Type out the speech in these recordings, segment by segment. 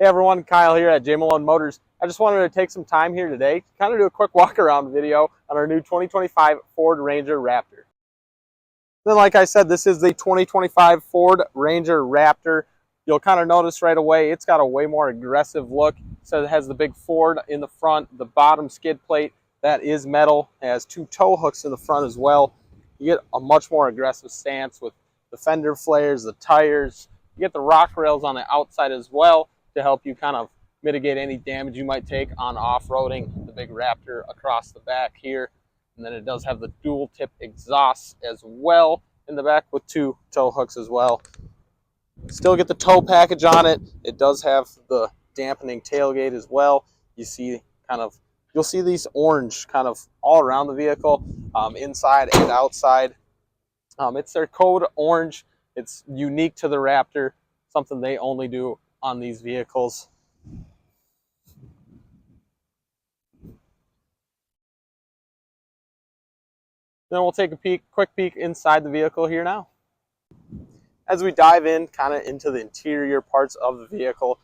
Hey everyone, Kyle here at Jay Malone Motors. I just wanted to take some time here today to kind of do a quick walk around video on our new 2025 Ford Ranger Raptor. Then like I said, this is the 2025 Ford Ranger Raptor. You'll kind of notice right away it's got a way more aggressive look. So it has the big Ford in the front, the bottom skid plate that is metal. It has two tow hooks in the front as well. You get a much more aggressive stance with the fender flares, the tires. You get the rock rails on the outside as well to help you kind of mitigate any damage you might take on off-roading. The big Raptor across the back here. And then it does have the dual tip exhaust as well in the back with two tow hooks as well. Still get the tow package on it. It does have the dampening tailgate as well. You'll see these orange kind of all around the vehicle, inside and outside. It's their code orange. It's unique to the Raptor, something they only do on these vehicles. Then we'll take a quick peek inside the vehicle here now. As we dive in kind of into the interior parts of the vehicle,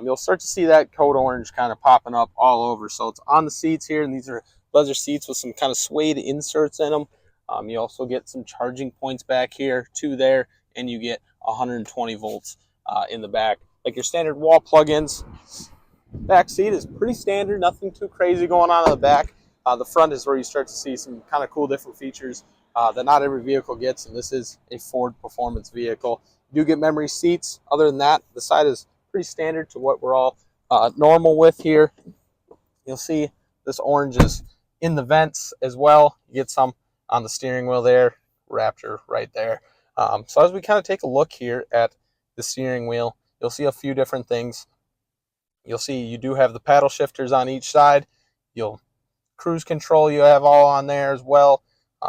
you'll start to see that code orange kind of popping up all over. So it's on the seats here, and these are leather seats with some kind of suede inserts in them. You also get some charging points back here, two there, and you get 120 volts in the back. Like your standard wall plug-ins. Back seat is pretty standard, nothing too crazy going on in the back. The front is where you start to see some kind of cool different features that not every vehicle gets, and this is a Ford performance vehicle. You do get memory seats. Other than that, the side is pretty standard to what we're all normal with here. You'll see this orange is in the vents as well. You get some on the steering wheel there, Raptor right there. So as we kind of take a look here at the steering wheel, you'll see a few different things. You'll see you do have the paddle shifters on each side. Cruise control you have all on there as well.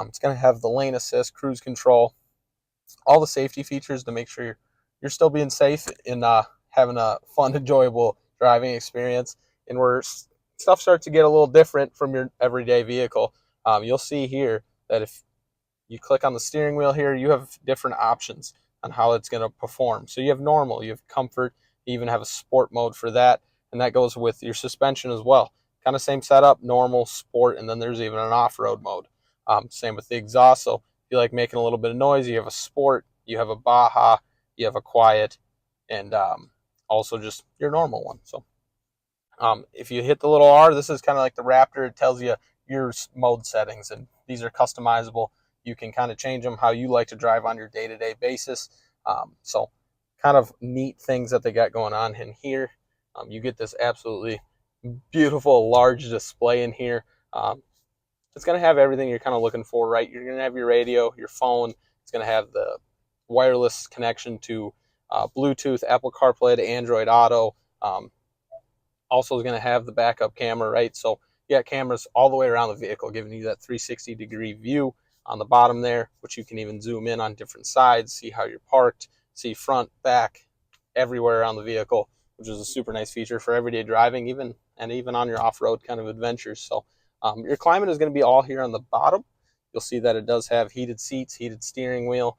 It's going to have the lane assist, cruise control, all the safety features to make sure you're still being safe in having a fun, enjoyable driving experience. And where stuff starts to get a little different from your everyday vehicle, you'll see here that if you click on the steering wheel here, you have different options on how it's going to perform. So you have normal, you have comfort, you even have a sport mode for that, and that goes with your suspension as well. Kind of same setup, normal, sport, and then there's even an off-road mode. Same with the exhaust. So if you like making a little bit of noise, you have a sport, you have a Baja, you have a quiet, and also just your normal one. So if you hit the little R, this is kind of like the Raptor. It tells you your mode settings, and these are customizable. You can kind of change them how you like to drive on your day-to-day basis. So kind of neat things that they got going on in here. You get this absolutely beautiful large display in here. It's going to have everything you're kind of looking for, right? You're going to have your radio, your phone. It's going to have the wireless connection to Bluetooth, Apple CarPlay, to Android Auto. Also is going to have the backup camera, right? So you got cameras all the way around the vehicle, giving you that 360-degree view on the bottom there, which you can even zoom in on different sides, see how you're parked, see front, back, everywhere around the vehicle, which is a super nice feature for everyday driving, even on your off-road kind of adventures. So your climate is going to be all here on the bottom. You'll see that it does have heated seats, heated steering wheel,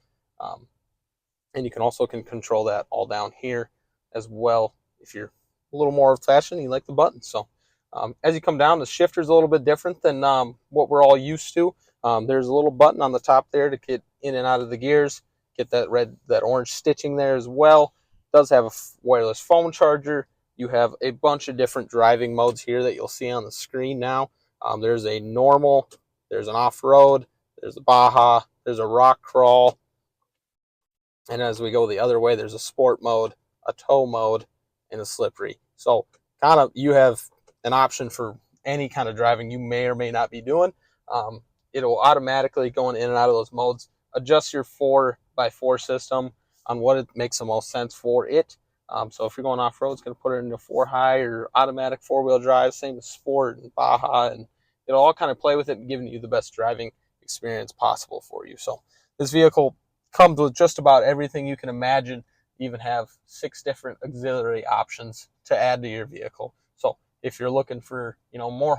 and you can also control that all down here as well. If you're a little more old-fashioned, you like the buttons. So as you come down, the shifter's a little bit different than what we're all used to. There's a little button on the top there to get in and out of the gears, get that orange stitching there as well. It does have a wireless phone charger. You have a bunch of different driving modes here that you'll see on the screen now. There's a normal, there's an off-road, there's a Baja, there's a rock crawl, and as we go the other way, there's a sport mode, a tow mode, and a slippery. So kind of you have an option for any kind of driving you may or may not be doing. It'll automatically, going in and out of those modes, adjust your 4x4 system on what it makes the most sense for it. So if you're going off-road, it's going to put it into 4-high or automatic 4-wheel drive, same as sport and Baja, and it'll all kind of play with it and giving you the best driving experience possible for you. So this vehicle comes with just about everything you can imagine. You even have 6 different auxiliary options to add to your vehicle. So if you're looking for, more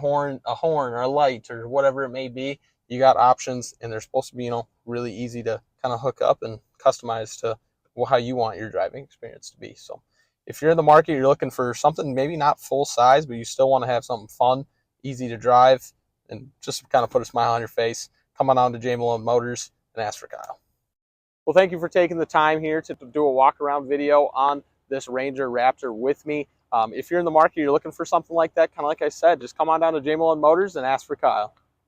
a horn or a light or whatever it may be, you got options, and they're supposed to be, really easy to kind of hook up and customize to how you want your driving experience to be. So if you're in the market, you're looking for something maybe not full size, but you still want to have something fun, easy to drive, and just kind of put a smile on your face, come on down to Jay Malone Motors and ask for Kyle. Well, thank you for taking the time here to do a walk around video on this Ranger Raptor with me. If you're in the market, you're looking for something like that, kind of like I said, just come on down to Jay Malone Motors and ask for Kyle.